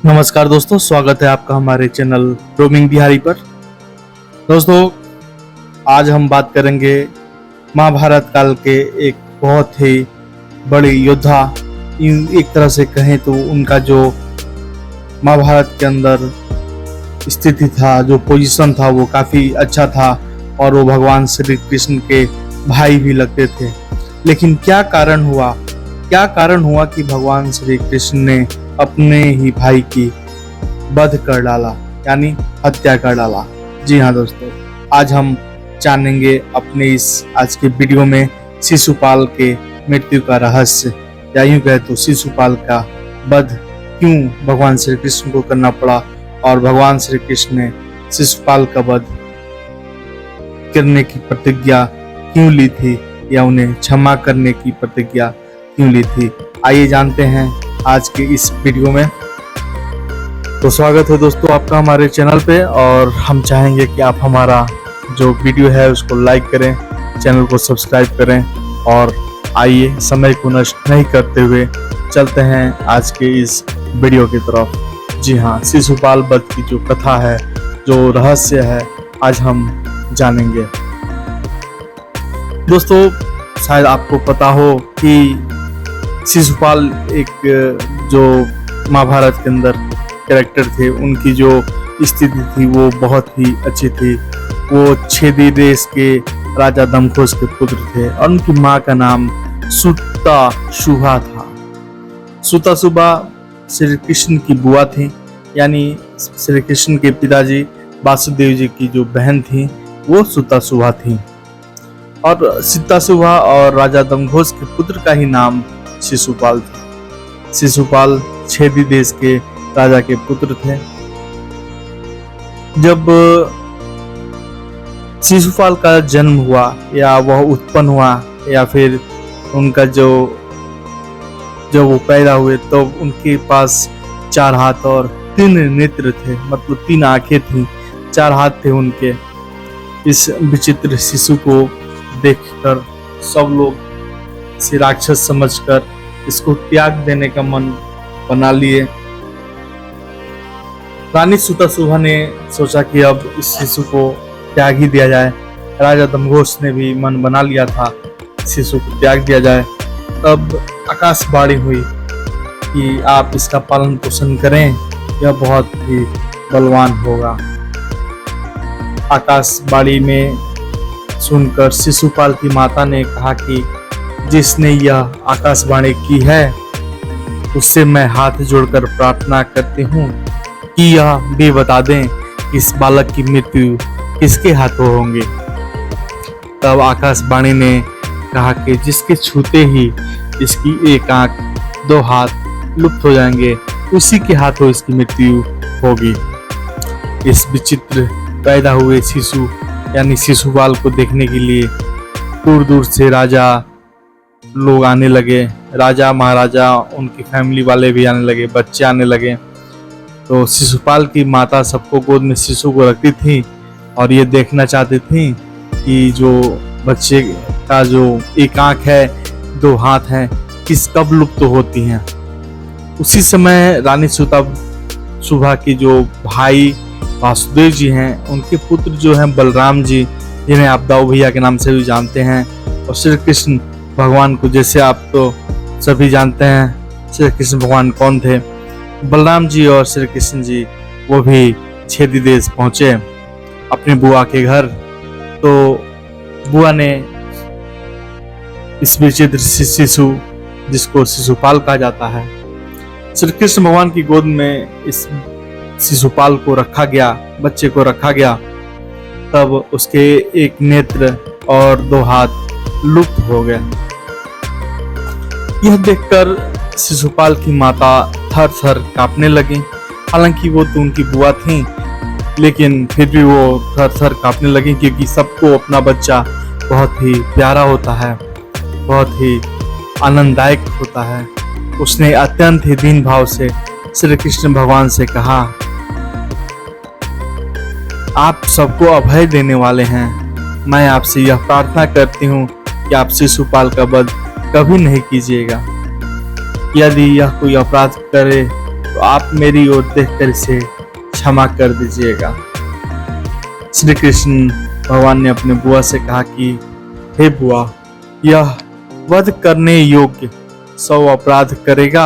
नमस्कार दोस्तों, स्वागत है आपका हमारे चैनल रोमिंग बिहारी पर। दोस्तों, आज हम बात करेंगे महाभारत काल के एक बहुत ही बड़े योद्धा। एक तरह से कहें तो उनका जो महाभारत के अंदर स्थिति था, जो पोजीशन था, वो काफ़ी अच्छा था और वो भगवान श्री कृष्ण के भाई भी लगते थे। लेकिन क्या कारण हुआ कि भगवान श्री कृष्ण ने अपने ही भाई की वध कर डाला, यानी हत्या कर डाला। जी हाँ दोस्तों, आज हम जानेंगे अपने इस आज के वीडियो में शिशुपाल के मृत्यु का रहस्य, या यूं कहे तो शिशुपाल का वध क्यों भगवान श्री कृष्ण को करना पड़ा और भगवान श्री कृष्ण ने शिशुपाल का वध करने की प्रतिज्ञा क्यों ली थी, या उन्हें क्षमा करने की प्रतिज्ञा क्यों ली थी। आइए जानते हैं आज के इस वीडियो में। तो स्वागत है दोस्तों आपका हमारे चैनल पे, और हम चाहेंगे कि आप हमारा जो वीडियो है उसको लाइक करें, चैनल को सब्सक्राइब करें। और आइए समय को नष्ट नहीं करते हुए चलते हैं आज के इस वीडियो की तरफ। जी हाँ, शिशुपाल वध की जो कथा है, जो रहस्य है, आज हम जानेंगे। दोस्तों, शायद आपको पता हो कि शिशुपाल एक जो महाभारत के अंदर कैरेक्टर थे, उनकी जो स्थिति थी वो बहुत ही अच्छी थी। वो छेदी देश के राजा दमघोष के पुत्र थे और उनकी माँ का नाम सुताशुभा था। सुताशुभा श्री कृष्ण की बुआ थी, यानी श्री कृष्ण के पिताजी वासुदेव जी की जो बहन थी वो सुताशुभा थी। और सुताशुभा और राजा दमघोष के पुत्र का ही नाम शिशुपाल था। शिशुपाल छेदी देश के राजा के पुत्र थे। जब शिशुपाल का जन्म हुआ, या वह उत्पन्न हुआ, या फिर उनका जब वो पैदा हुए तो उनके पास 4 हाथ और 3 नेत्र थे, मतलब 3 आंखें थी, 4 हाथ थे उनके। इस विचित्र शिशु को देखकर सब लोग इसे राक्षस समझकर इसको त्याग देने का मन बना लिए। रानी सुताशुभा ने सोचा कि अब इस शिशु को त्याग ही दिया जाए। राजा दमघोष ने भी मन बना लिया था शिशु को त्याग दिया जाए। तब आकाशवाणी हुई कि आप इसका पालन पोषण करें, यह बहुत ही बलवान होगा। आकाशवाणी में सुनकर शिशुपाल की माता ने कहा कि जिसने यह आकाशवाणी की है उससे मैं हाथ जोड़कर प्रार्थना करती हूँ कि यह भी बता दें कि इस बालक की मृत्यु किसके हाथों होंगे। तब आकाशवाणी ने कहा कि जिसके छूते ही इसकी 1 आंख, 2 हाथ लुप्त हो जाएंगे, उसी के हाथों इसकी मृत्यु होगी। इस विचित्र पैदा हुए शिशु यानी शिशुपाल को देखने के लिए दूर दूर से राजा लोग आने लगे। राजा महाराजा, उनकी फैमिली वाले भी आने लगे, बच्चे आने लगे। तो शिशुपाल की माता सबको गोद में शिशु को रखती थी और ये देखना चाहती थी कि जो बच्चे का जो 1 आंख है, 2 हाथ हैं, कब लुप्त होती हैं। उसी समय रानी सुताशुभा की जो भाई वासुदेव जी हैं, उनके पुत्र जो हैं बलराम जी, जिन्हें आप दाऊ भैया के नाम से भी जानते हैं, और श्री कृष्ण भगवान को, जैसे आप तो सभी जानते हैं श्री कृष्ण भगवान कौन थे। बलराम जी और श्री कृष्ण जी वो भी छेदी देश पहुंचे अपनी बुआ के घर। तो बुआ ने इस विचित्र शिशु, जिसको शिशुपाल कहा जाता है, श्री कृष्ण भगवान की गोद में इस शिशुपाल को रखा गया, बच्चे को रखा गया। तब उसके 1 नेत्र और 2 हाथ लुप्त हो गए। यह देखकर शिशुपाल की माता थर थर कांपने लगी। हालांकि वो तो उनकी बुआ थी, लेकिन फिर भी वो थर थर कांपने लगी, क्योंकि सबको अपना बच्चा बहुत ही प्यारा होता है, बहुत ही आनंददायक होता है। उसने अत्यंत ही दीन भाव से श्री कृष्ण भगवान से कहा, आप सबको अभय देने वाले हैं, मैं आपसे यह प्रार्थना करती हूँ कि आप शिशुपाल का वध कभी नहीं कीजिएगा। यदि यह कोई अपराध करे तो आप मेरी ओर देखकर इसे क्षमा कर दीजिएगा। श्री कृष्ण भगवान ने अपने बुआ से कहा कि हे बुआ, यह वध करने योग्य 100 अपराध करेगा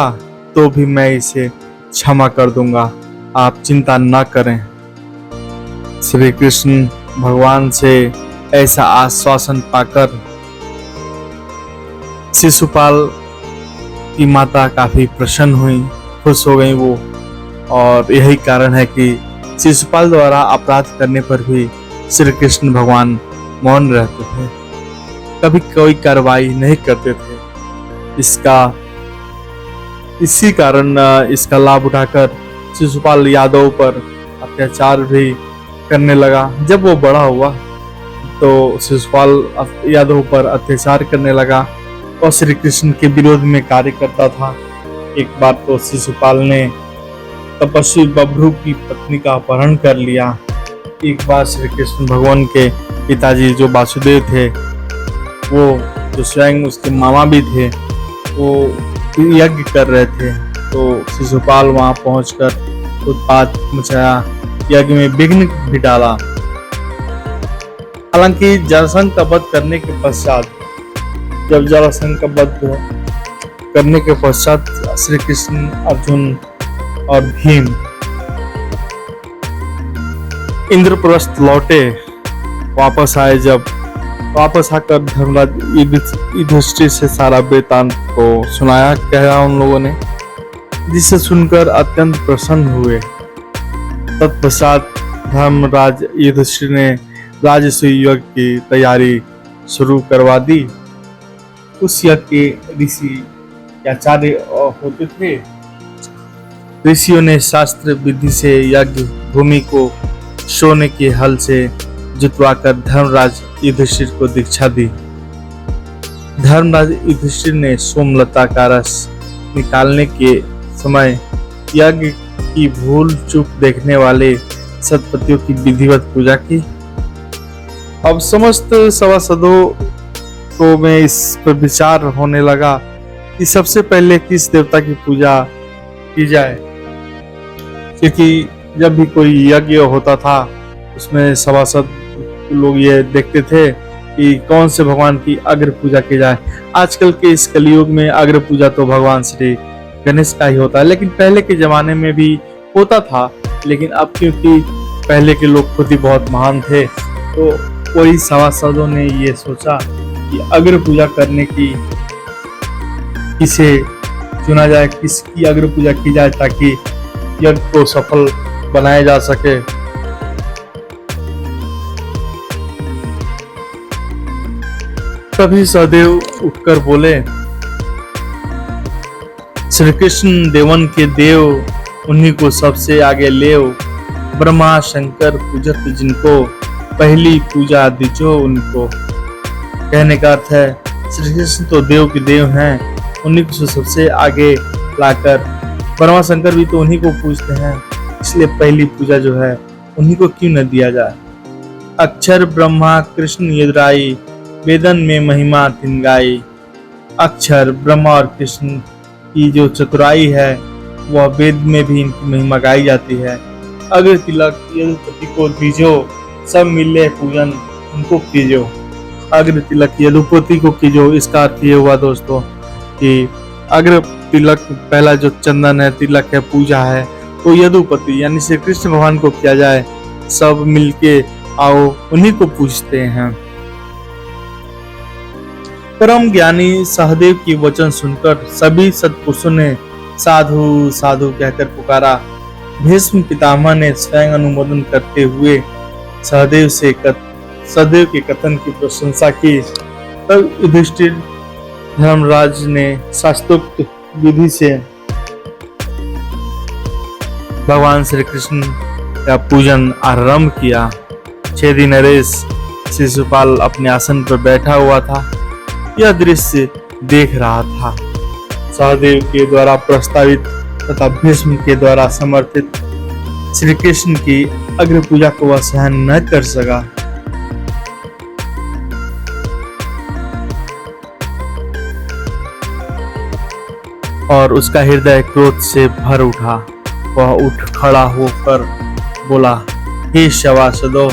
तो भी मैं इसे क्षमा कर दूंगा, आप चिंता न करें। श्री कृष्ण भगवान से ऐसा आश्वासन पाकर शिशुपाल की माता काफी प्रसन्न हुई, खुश हो गई वो। और यही कारण है कि शिशुपाल द्वारा अपराध करने पर भी श्री कृष्ण भगवान मौन रहते थे, कभी कोई कार्रवाई नहीं करते थे। इसी कारण इसका लाभ उठाकर शिशुपाल यादव पर अत्याचार भी करने लगा। जब वो बड़ा हुआ तो शिशुपाल यादव पर अत्याचार करने लगा और श्री कृष्ण के विरोध में कार्य करता था। एक बार तो शिशुपाल ने तपस्वी बभ्रू की पत्नी का अपहरण कर लिया। एक बार श्री कृष्ण भगवान के पिताजी जो वासुदेव थे, वो जो स्वयं उसके मामा भी थे, वो यज्ञ कर रहे थे तो शिशुपाल वहां पहुंचकर उत्पात मचाया, यज्ञ में विघ्न भी डाला। हालांकि जरासंध का वध करने के पश्चात, जब जरासंध का वध करने के पश्चात श्री कृष्ण, अर्जुन और भीम इंद्रप्रस्थ लौटे, वापस आए। जब वापस आकर धर्मराज युधिष्ठिर से सारा वृत्तांत को सुनाया, कहा उन लोगों ने, जिसे सुनकर अत्यंत प्रसन्न हुए। तत्पश्चात धर्मराज युधिष्ठिर ने राजसूय यज्ञ की तैयारी शुरू करवा दी। उस यज्ञ के ऋषि आचार्य होते थे। ऋषियों ने शास्त्र विधि से यज्ञ भूमि को सोने के हल से जुतवाकर धर्मराज युधिष्ठिर को दीक्षा दी। धर्मराज युधिष्ठिर ने सोमलता का रस निकालने के समय यज्ञ की भूल चूक देखने वाले सतपतियों की विधिवत पूजा की। अब समस्त सभासदों को में इस पर विचार होने लगा कि सबसे पहले किस देवता की पूजा की जाए, क्योंकि जब भी कोई यज्ञ होता था उसमें सभासद लोग ये देखते थे कि कौन से भगवान की अग्र पूजा की जाए। आजकल के इस कलयुग में अग्र पूजा तो भगवान श्री गणेश का ही होता है, लेकिन पहले के जमाने में भी होता था। लेकिन अब क्योंकि पहले के लोग खुद ही बहुत महान थे, तो वही सभासदों ने ये सोचा कि अग्र पूजा करने की किसे चुना जाए, किसकी अग्र पूजा की जाए ताकि यज्ञ को सफल बनाया जा सके। तभी सहदेव उठकर बोले, श्री कृष्ण देवन के देव, उन्हीं को सबसे आगे लेओ। ब्रह्मा शंकर पूजत जिनको, पहली पूजा दीजो उनको। कहने का अर्थ है, श्री कृष्ण तो देव के देव हैं, उन्हीं को सबसे आगे लाकर, ब्रह्मा शंकर भी तो उन्हीं को पूजते हैं, इसलिए पहली पूजा जो है उन्हीं को क्यों न दिया जाए। अक्षर ब्रह्मा कृष्ण यदुराई, वेदन में महिमा तिन गाई। अक्षर ब्रह्मा और कृष्ण की जो चतुराई है वह वेद में भी इनकी महिमा गाई जाती है। अग्र तिलक यदुपति को दीजो, सब मिले पूजन उनको कीजो। अग्र तिलक यदुपति को कीजो, इसका अर्थ ये हुआ दोस्तों कि अग्र तिलक, पहला जो चंदन है, तिलक है, पूजा है, तो यदुपति यानी श्री कृष्ण भगवान को किया जाए। सब मिलके आओ, उन्हीं को पूजते हैं। परम ज्ञानी सहदेव की वचन सुनकर सभी सत्पुरुषों ने साधु साधु कहकर पुकारा। भीष्म पितामह ने स्वयं अनुमोदन करते हुए सहदेव के कथन की प्रशंसा की। तब युधिष्ठिर धर्मराज ने शास्त्रोक्त विधि से भगवान श्री कृष्ण का पूजन आरंभ किया। 6 दिन नरेश शिशुपाल अपने आसन पर बैठा हुआ था, यह दृश्य देख रहा था। सहदेव के द्वारा प्रस्तावित तथा भीष्म के द्वारा समर्थित श्री कृष्ण की अग्र पूजा को वह सहन न कर सका। और उसका हृदय क्रोध से भर उठा। वह उठ खड़ा होकर बोला, हे सभासदों,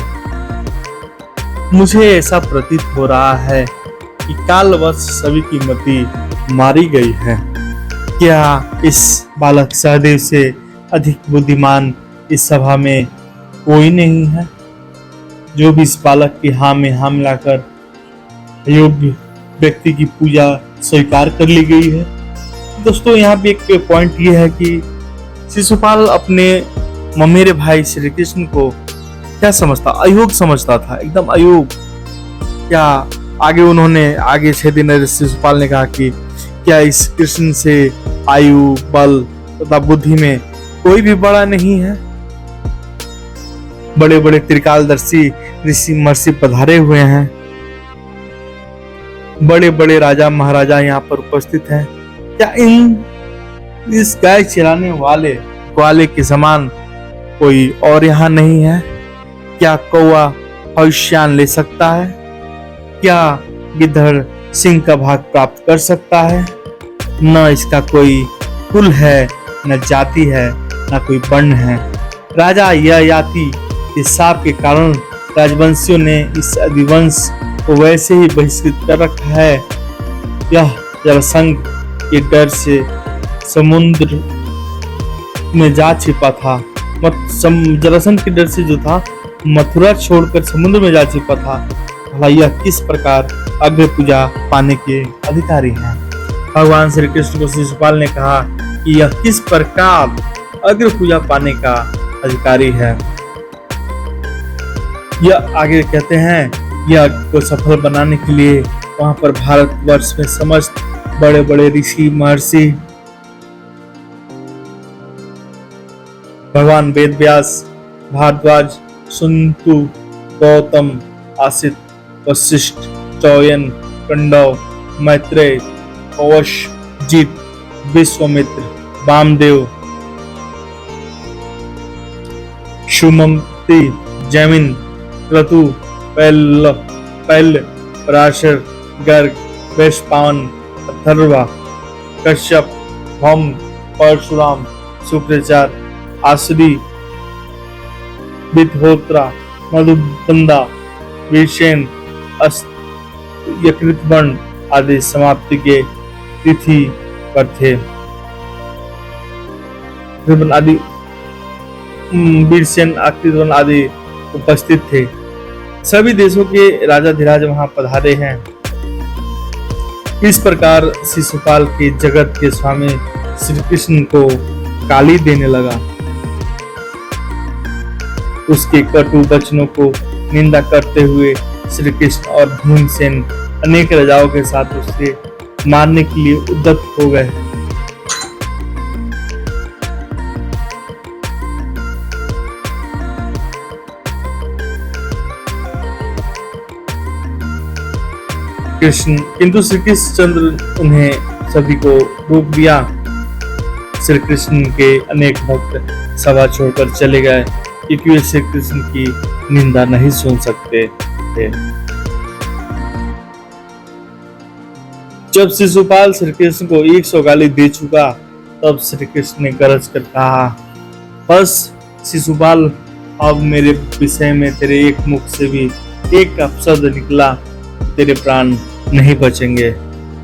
मुझे ऐसा प्रतीत हो रहा है कि कालवश सभी की मति मारी गई है। क्या इस बालक सहदेव से अधिक बुद्धिमान इस सभा में कोई नहीं है? जो भी इस बालक की हाँ में हाँ मिलाकर योग्य व्यक्ति की पूजा स्वीकार कर ली गई है। दोस्तों, यहाँ पे एक पॉइंट ये है कि शिशुपाल अपने ममेरे भाई श्री कृष्ण को क्या समझता, अयोग्य समझता था, एकदम अयोग्य। क्या आगे 6 दिन शिशुपाल ने कहा कि क्या इस कृष्ण से आयु, बल तथा बुद्धि में कोई भी बड़ा नहीं है? बड़े बड़े त्रिकालदर्शी ऋषि महर्षि पधारे हुए हैं, बड़े बड़े राजा महाराजा यहाँ पर उपस्थित हैं। क्या इस गाय चराने वाले ग्वाले के समान कोई और यहाँ नहीं है? क्या कौवा भविष्यान ले सकता है? क्या गिद्धड़ सिंह का भाग प्राप्त कर सकता है? न इसका कोई कुल है, न जाति है, न कोई वर्ण है। राजा ययाति के शाप के कारण राजवंशियों ने इस अधिवंश को वैसे ही बहिष्कृत कर रखा है। यह जरासंध के डर से समुद्र में जा छिपा था। जरासंध के डर से जो था मथुरा छोड़कर समुद्र में जा छिपा था। भला यह किस प्रकार अग्र पूजा पाने के अधिकारी हैं? भगवान श्री कृष्ण को शिशुपाल ने कहा कि यह किस प्रकार अग्र पूजा पाने का अधिकारी है। यह आगे कहते हैं, यह को सफल बनाने के लिए वहां पर भारतवर्ष में समस्त बड़े बड़े ऋषि महर्षि, भगवान वेद व्यास, भारद्वाज, सुन्तु, गौतम, आसित, वशिष्ठ, चौयन, कंडव, मैत्रेय, पवश, जीत, विश्वामित्र, वामदेव, सुमंति, जैमिन, क्रतु, पैल, पराशर, गर्ग, वैशंपायन, अथर्वा, कश्यप, भौम, परशुराम, शुक्राचार्य, आसुरी, विद्होत्रा, मधुबंदा, वीरसेन, यकृतवर्ण आदि समाप्ति के तिथि पर थे। आदि वीरसेन, यकृतवर्ण आदि उपस्थित थे। सभी देशों के राजाधिराज वहां पधारे हैं। इस प्रकार शिशुपाल के जगत के स्वामी श्री कृष्ण को गाली देने लगा। उसके कटु वचनों को निंदा करते हुए श्री कृष्ण और भीमसेन अनेक राजाओं के साथ उसे मारने के लिए उद्यत हो गए। किंतु श्री कृष्णचंद्र उन्हें सभी को रोक दिया। श्री कृष्ण के अनेक भक्त सभा छोड़कर चले गए क्योंकि वे श्री कृष्ण की निंदा नहीं सुन सकते थे। जब शिशुपाल श्री कृष्ण को 100 गाली दे चुका, तब श्री कृष्ण ने गरज कर कहा, बस शिशुपाल, अब मेरे विषय में तेरे एक मुख से भी एक अपशब्द निकला, तेरे प्राण नहीं बचेंगे।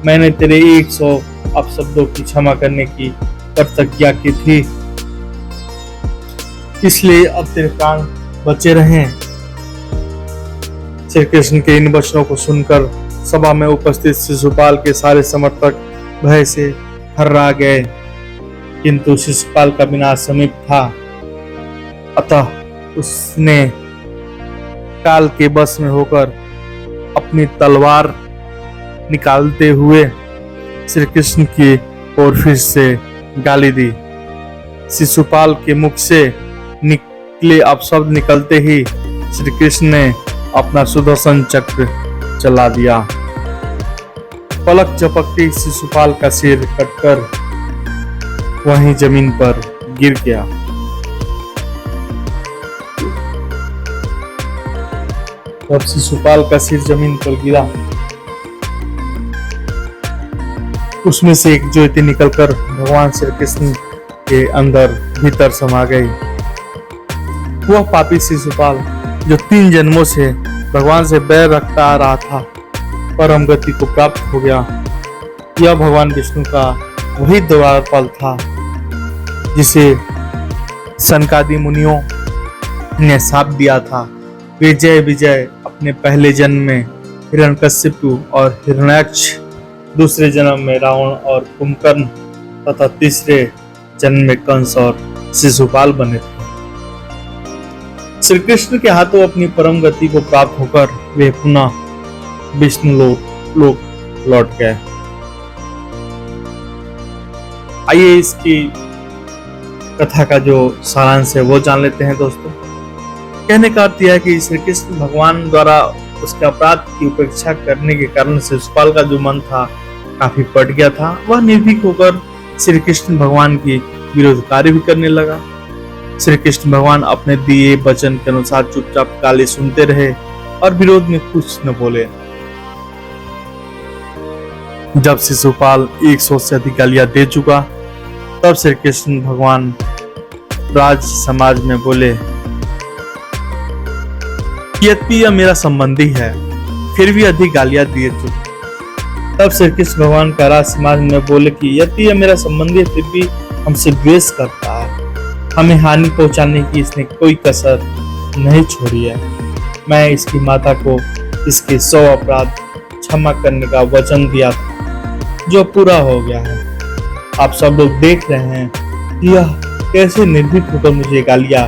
मैंने तेरे 100 अपशब्दों की क्षमा करने की प्रतिज्ञा की थी, इसलिए अब तेरे प्राण बचे रहें। श्री कृष्ण के इन वचनों को सुनकर सभा में उपस्थित शिशुपाल के सारे समर्थक भय से थर्रा गए, किंतु शिशुपाल का विनाश समीप था। अतः उसने काल के बस में होकर अपनी तलवार निकालते हुए श्री कृष्ण की ओर फिर से गाली दी। शिशुपाल के मुख से निकले अपशब्द निकलते ही श्री कृष्ण ने अपना सुदर्शन चक्र चला दिया। पलक झपकते शिशुपाल का सिर कटकर वहीं जमीन पर गिर गया। तब शिशुपाल का सिर जमीन पर गिरा, उसमें से एक ज्योति निकलकर भगवान श्री कृष्ण के अंदर भीतर समा गई। वह पापी शिशुपाल जो 3 जन्मों से भगवान से बैर रखता आ रहा था, परम गति को प्राप्त हो गया। यह भगवान विष्णु का वही द्वारपाल था जिसे सनकादि मुनियों ने शाप दिया था। विजय विजय अपने पहले जन्म में हिरण्यकशिपु और हिरण्याक्ष, दूसरे जन्म में रावण और कुंभकर्ण तथा तीसरे जन्म में कंस और शिशुपाल बने थे। श्री कृष्ण के हाथों अपनी परम गति को प्राप्त होकर वे पुनः विष्णु लोक लौट गए। आइए इसकी कथा का जो सारांश है वो जान लेते हैं दोस्तों। कहने का अर्थ यह है कि श्री कृष्ण भगवान द्वारा उसके अपराध की उपेक्षा करने के कारण शिशुपाल का जो मन था काफी पट गया था। वह निर्भीक होकर श्री कृष्ण भगवान की विरोध कार्य भी करने लगा। श्री कृष्ण भगवान अपने दिए वचन के अनुसार चुपचाप गाली सुनते रहे और विरोध में कुछ न बोले। जब शिशुपाल 100 से अधिक गालियां दे चुका, तब श्री कृष्ण भगवान राज समाज में बोले, यद्यपि यह मेरा संबंधी है, फिर भी अधिक गालियां दिए चुके। तब श्री कृष्ण भगवान का राज समाज में बोले कि यद्यपि यह मेरा संबंधी है, फिर भी हमसे द्वेष करता है। हमें हानि पहुंचाने की इसने कोई कसर नहीं छोड़ी है। मैं इसकी माता को इसके 100 अपराध क्षमा करने का वचन दिया था, जो पूरा हो गया है। आप सब लोग देख रहे हैं कि यह कैसे निर्भीक होकर मुझे गालियां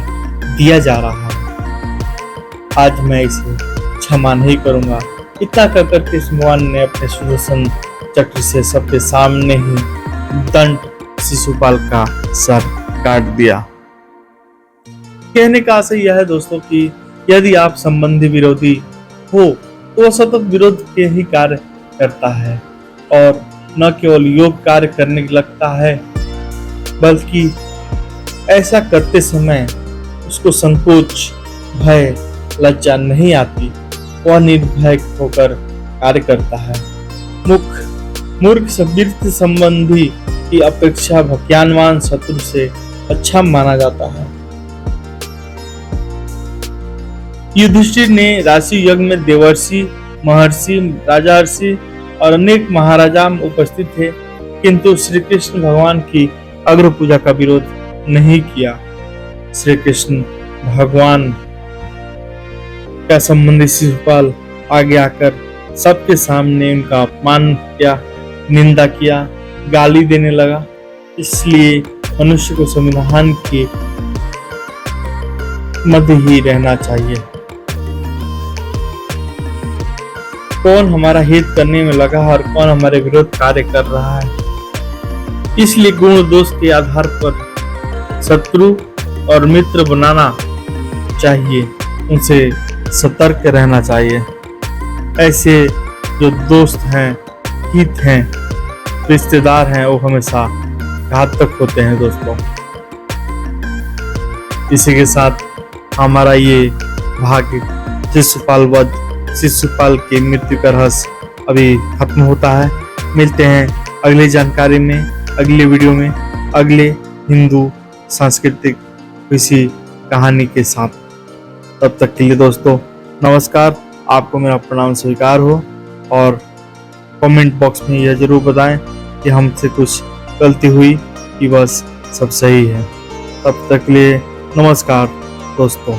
दिया जा रहा है। आज मैं इसे क्षमा नहीं करूंगा। इतना कहकर कृष्ण भगवान ने अपने सुदर्शन चक्र से सबके सामने ही दंड शिशुपाल का सर काट दिया। कहने का आशय यह है दोस्तों कि यदि आप संबंधी विरोधी हो तो वह सतत विरोध के ही कार्य करता है और न केवल योग कार्य करने लगता है, बल्कि ऐसा करते समय उसको संकोच, भय, लज्जा नहीं आती। वह निर्भय होकर कार्य करता है। मूर्ख सदृढ़ संबंधी की अपेक्षा ज्ञानवान शत्रु से अच्छा माना जाता है। युधिष्ठिर ने राशि यज्ञ में देवर्षि, महर्षि, राजर्षि और अनेक महाराजा उपस्थित थे, किंतु श्री कृष्ण भगवान की अग्र पूजा का विरोध नहीं किया। श्री कृष्ण भगवान का संबंधी शिशुपाल आगे आकर सबके सामने उनका अपमान किया, निंदा किया, गाली देने लगा। इसलिए मनुष्य को संविधान के मध्य ही रहना चाहिए। कौन हमारा हित करने में लगा है और कौन हमारे विरोध कार्य कर रहा है। इसलिए गुण दोष के आधार पर शत्रु और मित्र बनाना चाहिए, उनसे सतर्क रहना चाहिए। ऐसे जो दोस्त हैं, हित हैं, रिश्तेदार हैं, वो हमेशा घातक होते हैं दोस्तों। इसी के साथ हमारा ये भाग्य शिशुपाल वध, शिशुपाल की मृत्यु का रहस्य अभी खत्म होता है। मिलते हैं अगली जानकारी में, अगले वीडियो में, अगले हिंदू सांस्कृतिक किसी कहानी के साथ। तब तक के लिए दोस्तों नमस्कार। आपको मेरा प्रणाम स्वीकार हो और कमेंट बॉक्स में यह जरूर बताएं कि हमसे कुछ गलती हुई कि बस सब सही है। तब तक के लिए नमस्कार दोस्तों।